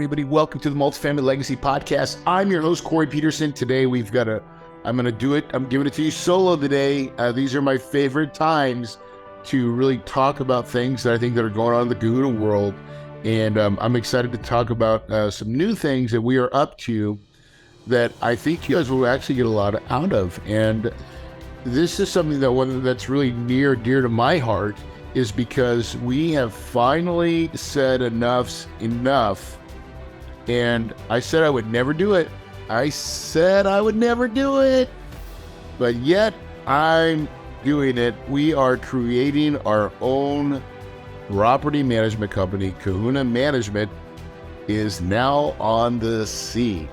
everybody. Welcome to the Multifamily Legacy Podcast. I'm your host, Corey Peterson. Today, I'm going to do it. I'm giving it to you solo today. These are my favorite times to really talk about things that I think that are going on in the Kahuna world. And I'm excited to talk about some new things that we are up to that I think you guys will actually get a lot out of. And this is something that's really near dear to my heart, is because we have finally said enough's enough. And I said I would never do it. But yet I'm doing it. We are creating our own property management company. Kahuna Management is now on the scene.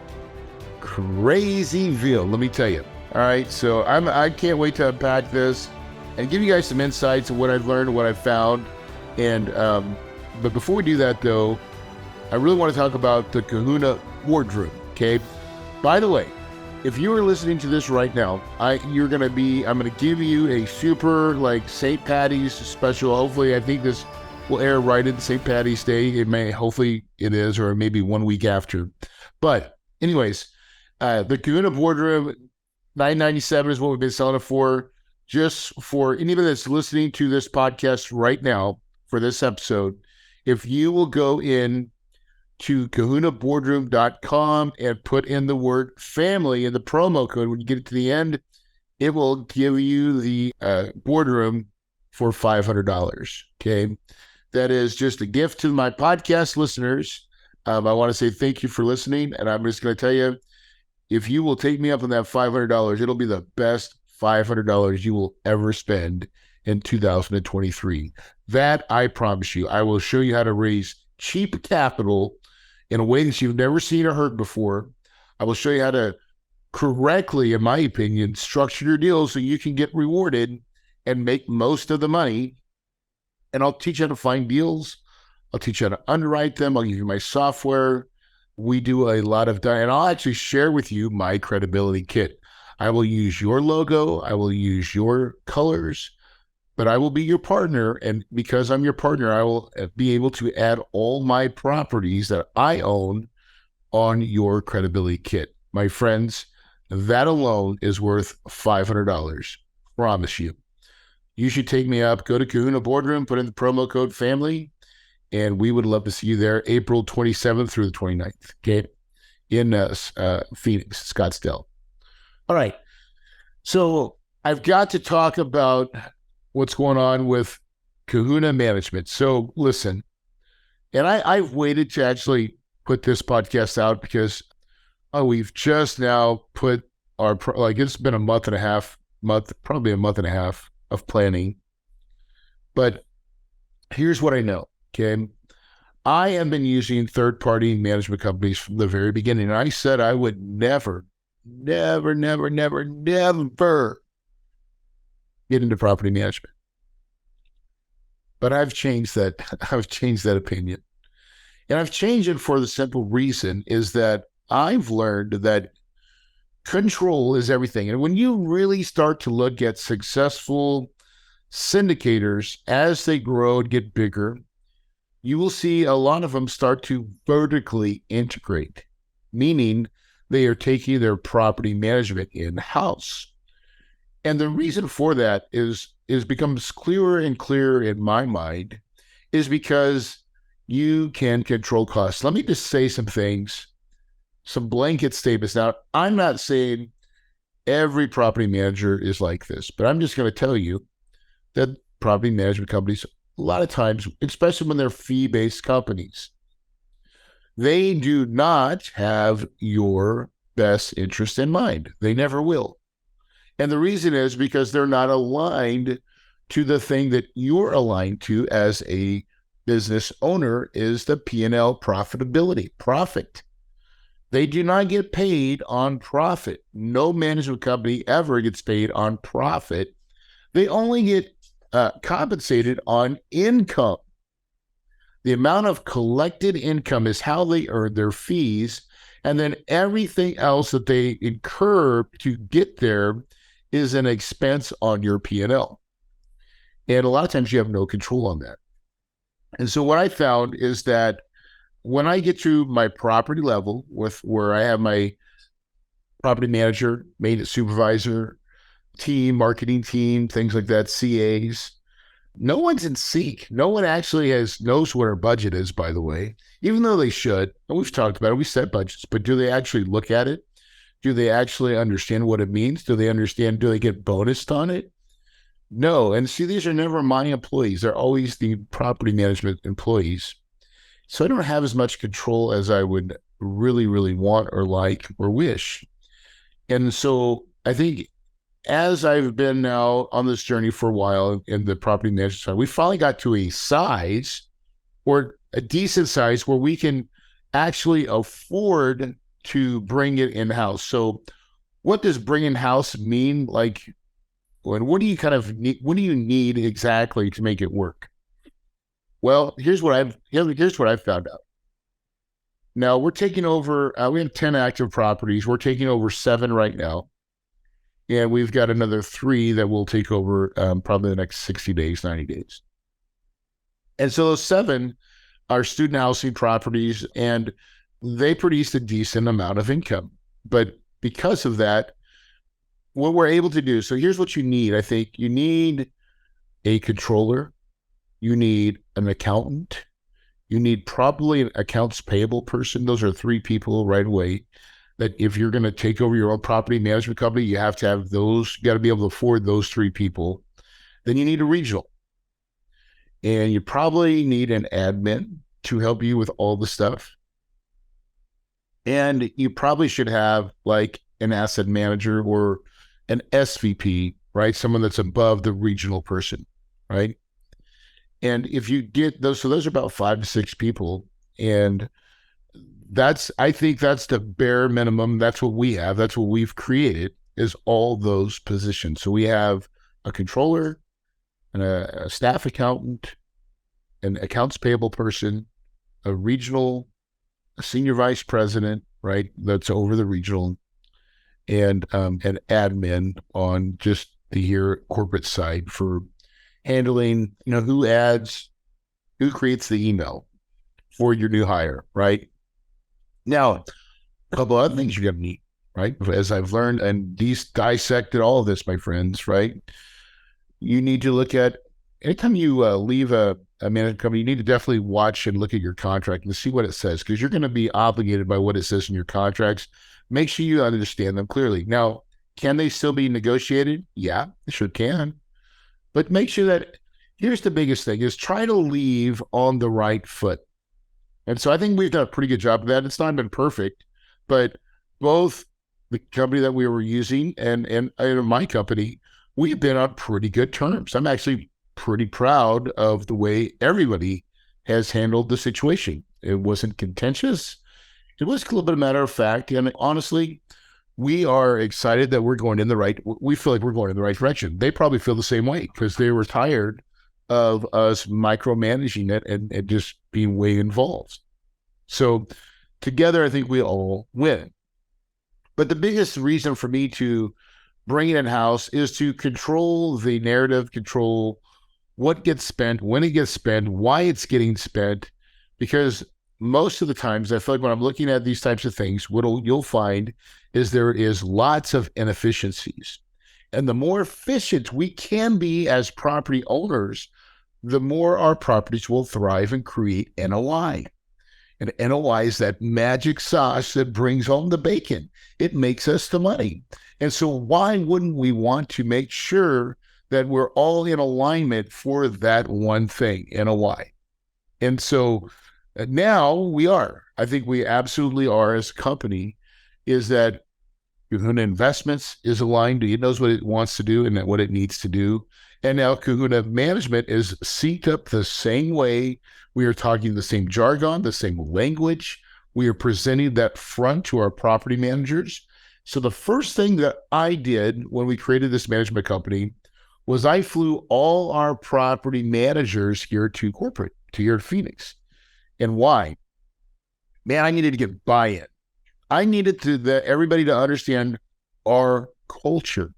Crazyville, let me tell you. All right, so I can't wait to unpack this and give you guys some insights of what I've learned, what I've found. And but before we do that, though, I really want to talk about the Kahuna Boardroom. Okay. By the way, if you are listening to this right now, I'm going to give you a super St. Patty's special. Hopefully, I think this will air right in St. Patty's Day. Hopefully it is, or maybe 1 week after. But anyways, the Kahuna Boardroom, $997 is what we've been selling it for. Just for anybody that's listening to this podcast right now for this episode, if you will go in to kahunaboardroom.com and put in the word family in the promo code, when you get it to the end, it will give you the boardroom for $500. Okay. That is just a gift to my podcast listeners. I want to say thank you for listening. And I'm just going to tell you, if you will take me up on that $500, it'll be the best $500 you will ever spend in 2023. That I promise you. I will show you how to raise cheap capital in a way that you've never seen or heard before. I will show you how to correctly, in my opinion, structure your deals so you can get rewarded and make most of the money. And I'll teach you how to find deals. I'll teach you how to underwrite them. I'll give you my software. We do a lot of and I'll actually share with you my credibility kit. I will use your logo. I will use your colors, but I will be your partner. And because I'm your partner, I will be able to add all my properties that I own on your credibility kit. My friends, that alone is worth $500. Promise you. You should take me up. Go to Kahuna Boardroom, put in the promo code family, and we would love to see you there April 27th through the 29th, okay, in Phoenix, Scottsdale. All right, so I've got to talk about what's going on with Kahuna Management. So listen, and I've waited to actually put this podcast out because we've just now put our, it's been probably a month and a half of planning. But here's what I know, okay? I have been using third-party management companies from the very beginning. And I said I would never get into property management. But I've changed that. I've changed that opinion. And I've changed it for the simple reason is that I've learned that control is everything. And when you really start to look at successful syndicators as they grow and get bigger, you will see a lot of them start to vertically integrate, meaning they are taking their property management in-house. And the reason for that is becomes clearer and clearer in my mind is because you can control costs. Let me just say some things, some blanket statements. Now, I'm not saying every property manager is like this, but I'm just going to tell you that property management companies, a lot of times, especially when they're fee-based companies, they do not have your best interest in mind. They never will. And the reason is because they're not aligned to the thing that you're aligned to as a business owner is the P&L profitability, profit. They do not get paid on profit. No management company ever gets paid on profit. They only get compensated on income. The amount of collected income is how they earn their fees, and then everything else that they incur to get there is an expense on your P&L. And a lot of times you have no control on that. And so what I found is that when I get to my property level with where I have my property manager, maintenance supervisor, team, marketing team, things like that, CAs, no one's in sync. No one actually knows what our budget is, by the way, even though they should. And we've talked about it. We set budgets, but do they actually look at it? Do they actually understand what it means? Do they understand? Do they get bonused on it? No. And see, these are never my employees. They're always the property management employees. So I don't have as much control as I would really, really want or like or wish. And so I think as I've been now on this journey for a while in the property management side, we finally got to a size or a decent size where we can actually afford to bring it in house. So, what does bring in house mean? Like, and what do you kind of need? What do you need exactly to make it work? Well, here's what I've found out. Now we're taking over. We have 10 active properties. We're taking over 7 right now, and we've got another 3 that will take over probably the next 60 days, 90 days. And so those 7 are student housing properties, and they produce a decent amount of income. But because of that, what we're able to do, so here's what you need. I think you need a controller, you need an accountant, you need probably an accounts payable person. Those are 3 people right away that if you're going to take over your own property management company, you have to have those, you got to be able to afford those 3 people. Then you need a regional. And you probably need an admin to help you with all the stuff. And you probably should have like an asset manager or an SVP, right? Someone that's above the regional person, right? And if you get those, so those are about 5 to 6 people. And I think that's the bare minimum. That's what we have. That's what we've created is all those positions. So we have a controller and a staff accountant, an accounts payable person, a regional, a senior vice president, right? That's over the regional, and an admin on just the here corporate side for handling, who creates the email for your new hire, right? Now, a couple other things you're going to need, right? As I've learned and dissected all of this, my friends, right? You need to look at anytime you leave a management company, you need to definitely watch and look at your contract and see what it says, because you're going to be obligated by what it says in your contracts. Make sure you understand them clearly. Now, can they still be negotiated? Yeah, they sure can. But make sure that, here's the biggest thing, is try to leave on the right foot. And so I think we've done a pretty good job of that. It's not been perfect, but both the company that we were using and my company, we've been on pretty good terms. I'm actually pretty proud of the way everybody has handled the situation. It wasn't contentious. It was a little bit of matter of fact. And honestly, we are excited that we feel like we're going in the right direction. They probably feel the same way because they were tired of us micromanaging it and just being way involved. So together, I think we all win. But the biggest reason for me to bring it in-house is to control the narrative, control what gets spent, when it gets spent, why it's getting spent, because most of the times I feel like when I'm looking at these types of things, what you'll find is there is lots of inefficiencies. And the more efficient we can be as property owners, the more our properties will thrive and create NOI. And NOI is that magic sauce that brings home the bacon. It makes us the money. And so why wouldn't we want to make sure that we're all in alignment for that one thing, NOI? And so now we are. I think we absolutely are as a company, is that Kahuna Investments is aligned. It knows what it wants to do and what it needs to do. And now Kahuna Management is synced up the same way. We are talking the same jargon, the same language. We are presenting that front to our property managers. So the first thing that I did when we created this management company was I flew all our property managers here to corporate, to here at Phoenix. And why? Man, I needed to get buy-in. I needed everybody to understand our culture,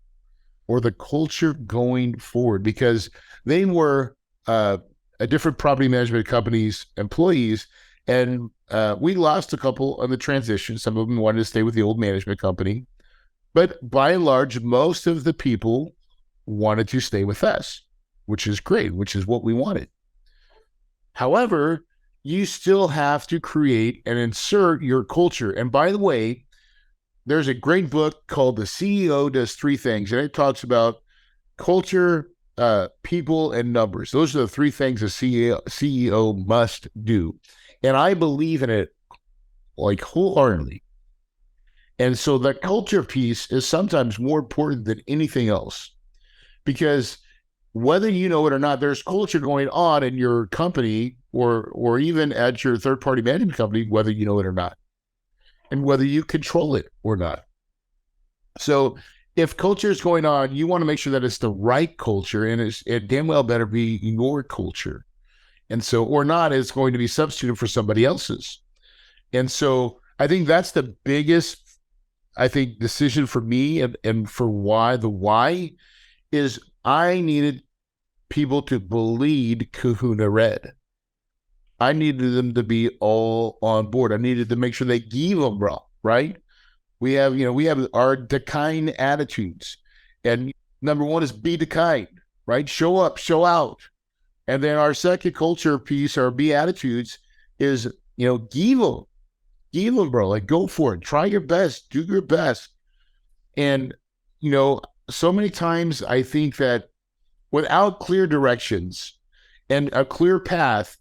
or the culture going forward, because they were a different property management company's employees, And we lost a couple on the transition. Some of them wanted to stay with the old management company. But by and large, most of the people wanted to stay with us, which is great, which is what we wanted. However, you still have to create and insert your culture. And by the way, there's a great book called The CEO Does Three Things, and it talks about culture, people, and numbers. Those are the three things a CEO must do. And I believe in it like wholeheartedly. And so the culture piece is sometimes more important than anything else because whether you know it or not, there's culture going on in your company or even at your third party management company, whether you know it or not, and whether you control it or not. So if culture is going on, you want to make sure that it's the right culture, and it damn well better be your culture. And so, or not, it's going to be substituted for somebody else's. And so I think that's the biggest, I think, decision for me and for why. The why is I needed people to bleed Kahuna red. I needed them to be all on board. I needed to make sure they gave them raw, right? We have our the kind attitudes. And number one is be the kind, right? Show up, show out. And then our second culture piece, our be attitudes is, give them, bro. Like go for it. Try your best. Do your best. And, so many times I think that without clear directions and a clear path,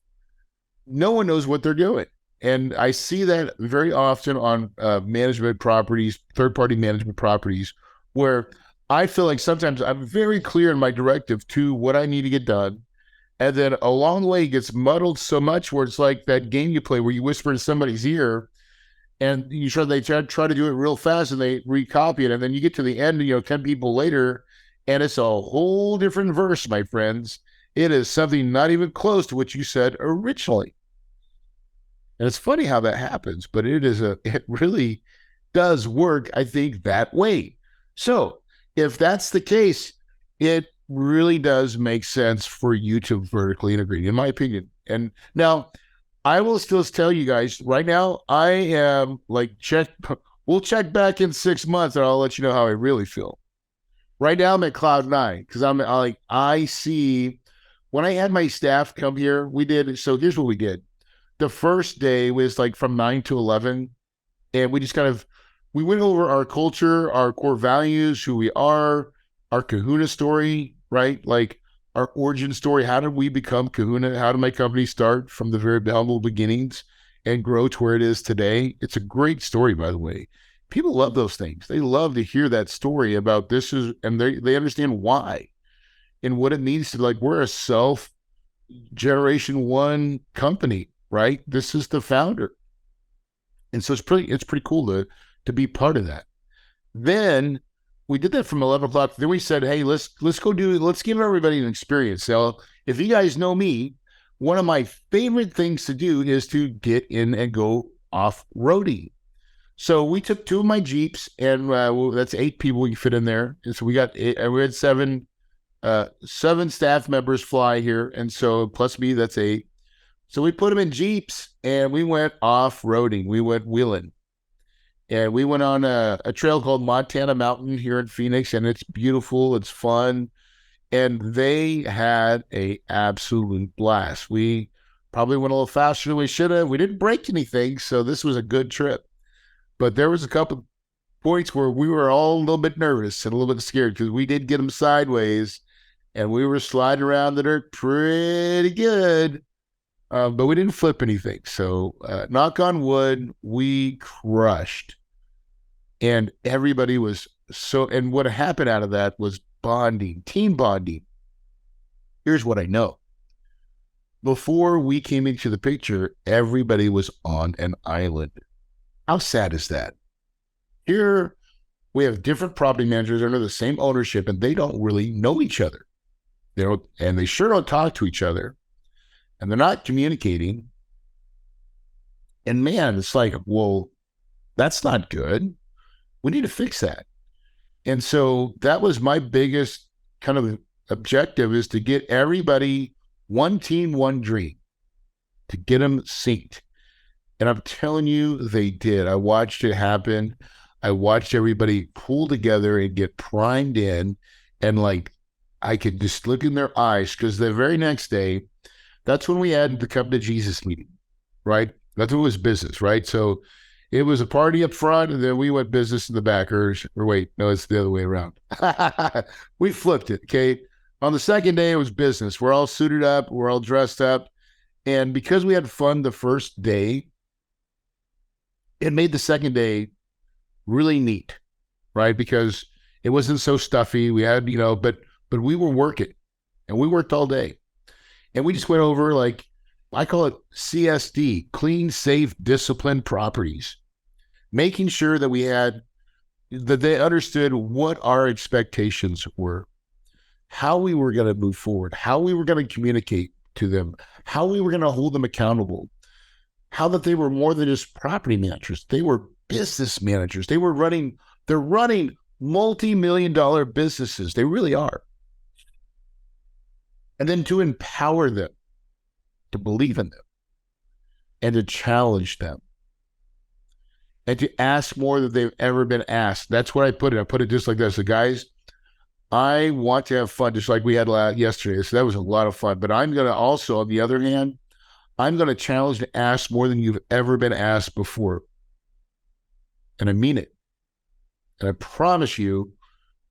no one knows what they're doing. And I see that very often on management properties, third-party management properties, where I feel like sometimes I'm very clear in my directive to what I need to get done. And then along the way, it gets muddled so much where it's like that game you play where you whisper in somebody's ear and they try to do it real fast and they recopy it. And then you get to the end, 10 people later, and it's a whole different verse, my friends. It is something not even close to what you said originally. And it's funny how that happens, but it really does work, I think, that way. So if that's the case, it really does make sense for you to vertically integrate, in my opinion. And now I will still tell you guys right now, I am like, we'll check back in 6 months and I'll let you know how I really feel. Right now I'm at cloud nine because I see when I had my staff come here, so here's what we did. The first day was like from 9 to 11. And we just we went over our culture, our core values, who we are, our Kahuna story, right? Like our origin story. How did we become Kahuna? How did my company start from the very humble beginnings and grow to where it is today? It's a great story, by the way. People love those things. They love to hear that story about and they understand why and what it means to we're a generation one company, right? This is the founder. And so it's pretty cool to be part of that. Then we did that from 11 o'clock. Then we said, hey, let's give everybody an experience. So if you guys know me, one of my favorite things to do is to get in and go off-roading. So we took two of my Jeeps, and that's 8 people we fit in there. And so we had 7 staff members fly here. And so plus me, that's 8. So we put them in Jeeps and we went off-roading. We went wheeling. And we went on a trail called Montana Mountain here in Phoenix, and it's beautiful. It's fun. And they had an absolute blast. We probably went a little faster than we should have. We didn't break anything, so this was a good trip. But there was a couple points where we were all a little bit nervous and a little bit scared because we did get them sideways, and we were sliding around the dirt pretty good. But we didn't flip anything. So knock on wood, we crushed. And everybody was and what happened out of that was bonding, team bonding. Here's what I know. Before we came into the picture, everybody was on an island. How sad is that? Here, we have different property managers under the same ownership, and they don't really know each other. And they sure don't talk to each other. And they're not communicating. And man, it's like, well, that's not good. We need to fix that. And so that was my biggest kind of objective, is to get everybody one team, one dream, to get them synced. And I'm telling you, they did. I watched it happen. I watched everybody pull together and get primed in. And like, I could just look in their eyes because the very next day, that's when we had the Come to Jesus meeting, right? That's what was business, right? So it was a party up front, and then we went business in the back. Or wait, no, it's the other way around. We flipped it, okay? On the second day, it was business. We're all suited up. We're all dressed up. And because we had fun the first day, it made the second day really neat, right? Because it wasn't so stuffy. We had, but we were working, and we worked all day. And we just went over, like, I call it CSD, clean, safe, disciplined properties, making sure that they understood what our expectations were, how we were going to move forward, how we were going to communicate to them, how we were going to hold them accountable, how that they were more than just property managers. They were business managers. They're running multi-million-dollar businesses. They really are. And then to empower them, to believe in them, and to challenge them, and to ask more than they've ever been asked. That's what I put it. I put it just like this. So guys, I want to have fun, just like we had yesterday. So that was a lot of fun. But I'm going to also, on the other hand, I'm going to challenge to ask more than you've ever been asked before. And I mean it. And I promise you,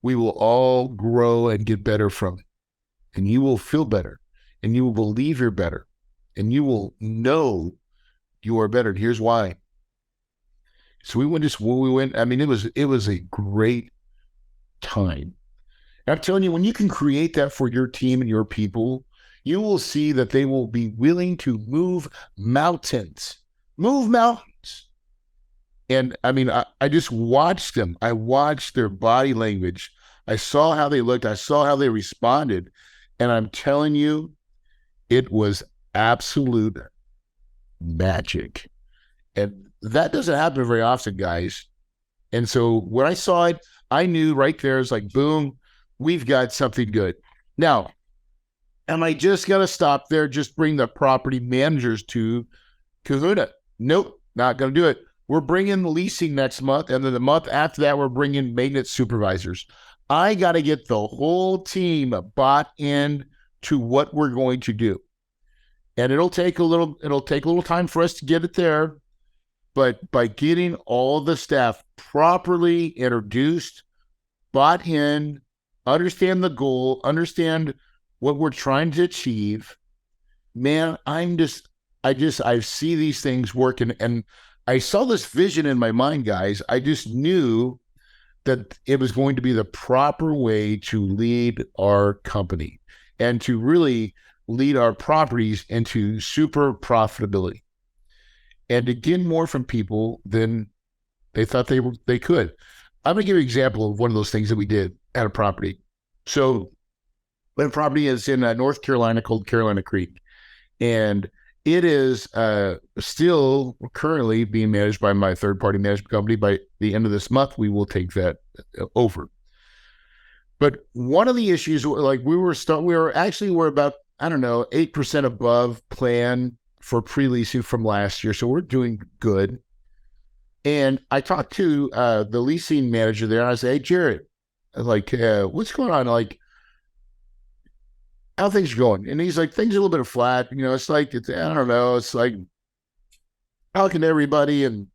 we will all grow and get better from it. And you will feel better. And you will believe you're better. And you will know you are better. And here's why. So we went, I mean, it was a great time. And I'm telling you, when you can create that for your team and your people, you will see that they will be willing to move mountains. Move mountains. And I mean, I just watched them. I watched their body language. I saw how they looked. I saw how they responded. And I'm telling you, it was absolute magic. And that doesn't happen very often, guys. And so when I saw it, I knew right there, it's like, boom, we've got something good. Now, am I just going to stop there, just bring the property managers to Kahuna? Nope, not going to do it. We're bringing leasing next month. And then the month after that, we're bringing maintenance supervisors. I got to get the whole team bought in to what we're going to do. And it'll take a little time for us to get it there. But by getting all the staff properly introduced, bought in, understand the goal, understand what we're trying to achieve, man, I see these things working. And I saw this vision in my mind, guys. I just knew that it was going to be the proper way to lead our company and to really lead our properties into super profitability and to get more from people than they thought they could. I'm going to give you an example of one of those things that we did at a property. So the property is in North Carolina called Carolina Creek. And it is still currently being managed by my third-party management company. By the end of this month, we will take that over. But one of the issues, like we're about, 8% above plan for pre-leasing from last year. So we're doing good. And I talked to the leasing manager there, and I said, "Hey, Jared, like, what's going on? Like, how things are going?" And he's like, "Things are a little bit flat. It's like, I don't know. It's like talking to everybody, and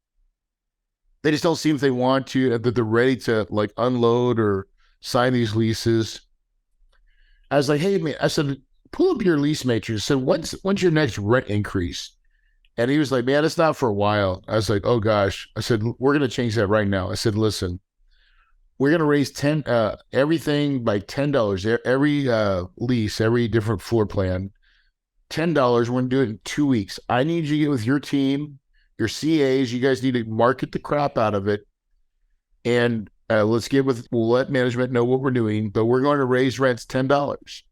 they just don't seem if they want to, that they're ready to like unload or sign these leases." I was like, "Hey, man," I said, "pull up your lease matrix." I said, when's your next rent increase?" And he was like, "Man, it's not for a while." I was like, "Oh gosh." I said, "We're going to change that right now." I said, "Listen, we're going to raise everything by $10. Every lease, every different floor plan, $10. We're going to do it in 2 weeks. I need you to get with your team, your CAs. You guys need to market the crap out of it. And we'll let management know what we're doing, but we're going to raise rents $10.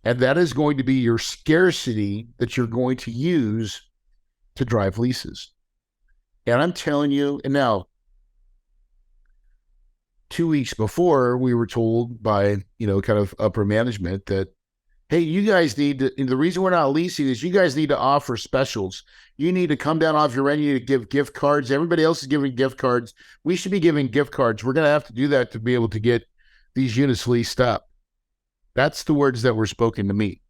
And that is going to be your scarcity that you're going to use to drive leases." And I'm telling you, and now 2 weeks before, we were told by, kind of upper management that, hey, you guys need to, and the reason we're not leasing is you guys need to offer specials. You need to come down off your rent. You need to give gift cards. Everybody else is giving gift cards. We should be giving gift cards. We're going to have to do that to be able to get these units leased up. That's the words that were spoken to me.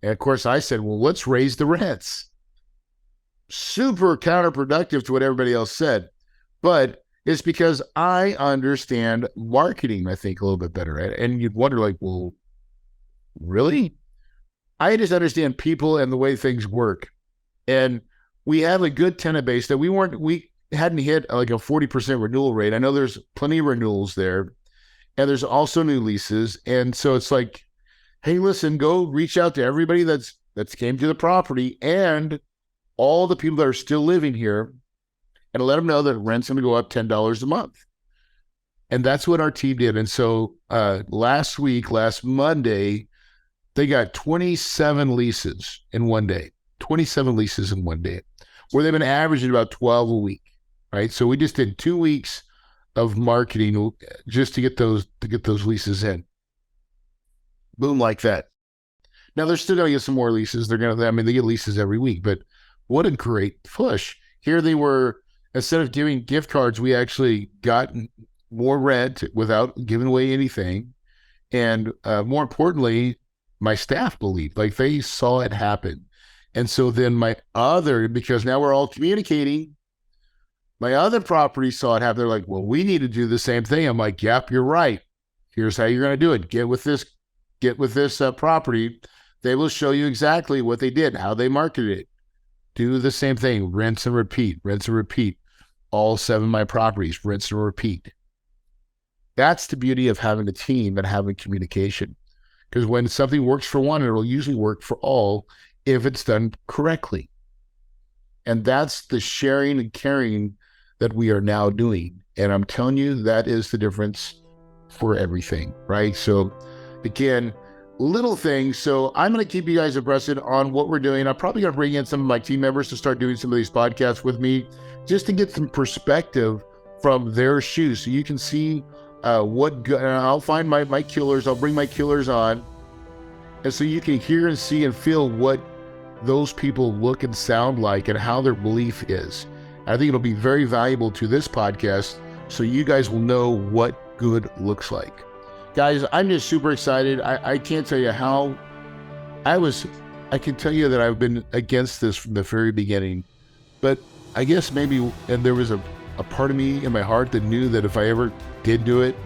And of course, I said, well, let's raise the rents. Super counterproductive to what everybody else said. But it's because I understand marketing, I think, a little bit better. And you'd wonder, like, well, really? I just understand people and the way things work. And we have a good tenant base that we hadn't hit like a 40% renewal rate. I know there's plenty of renewals there. And there's also new leases. And so it's like, hey, listen, go reach out to everybody that's came to the property and all the people that are still living here and let them know that rent's going to go up $10 a month. And that's what our team did. And so last Monday, they got 27 leases in one day, 27 leases in one day, where they've been averaging about 12 a week, right? So we just did 2 weeks of marketing just to get those leases in. Boom, like that. Now they're still going to get some more leases. They get leases every week, but what a great push. Here they were, instead of giving gift cards, we actually got more rent without giving away anything. And more importantly, my staff believed, like they saw it happen. And so then because now we're all communicating, my other property saw it happen. They're like, well, we need to do the same thing. I'm like, yep, you're right. Here's how you're going to do it. Get with this property. They will show you exactly what they did, how they marketed it. Do the same thing. Rinse and repeat. All 7 of my properties, rinse and repeat. That's the beauty of having a team and having communication. Because when something works for one, it'll usually work for all if it's done correctly. And that's the sharing and caring that we are now doing. And I'm telling you, that is the difference for everything, right? So again, little things. So I'm going to keep you guys abreast on what we're doing. I'm probably going to bring in some of my team members to start doing some of these podcasts with me, just to get some perspective from their shoes. So you can see I'll find my killers. I'll bring my killers on. And so you can hear and see and feel what those people look and sound like and how their belief is. I think it'll be very valuable to this podcast so you guys will know what good looks like. Guys, I'm just super excited. I can't tell you how I can tell you that I've been against this from the very beginning, but I guess maybe, and there was a part of me in my heart that knew that if I ever did do it,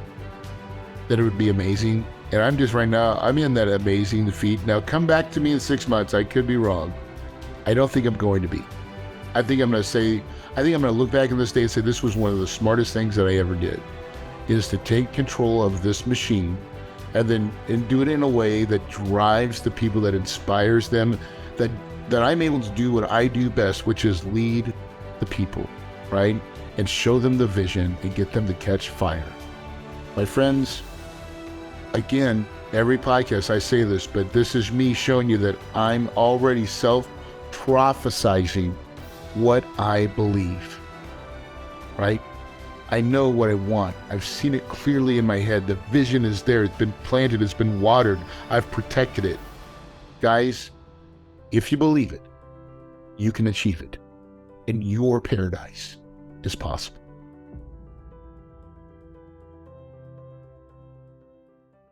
that it would be amazing. And I'm just right now, I'm in that amazing feat. Now come back to me in 6 months. I could be wrong. I don't think I'm going to be. I think I'm going to look back in this day and say this was one of the smartest things that I ever did, is to take control of this machine and do it in a way that drives the people, that inspires them, that I'm able to do what I do best, which is lead the people, right? And show them the vision and get them to catch fire. My friends, again, every podcast I say this, but this is me showing you that I'm already self-prophesizing what I believe, right? I know what I want. I've seen it clearly in my head. The vision is there. It's been planted. It's been watered. I've protected it. Guys, if you believe it, you can achieve it. And your paradise is possible.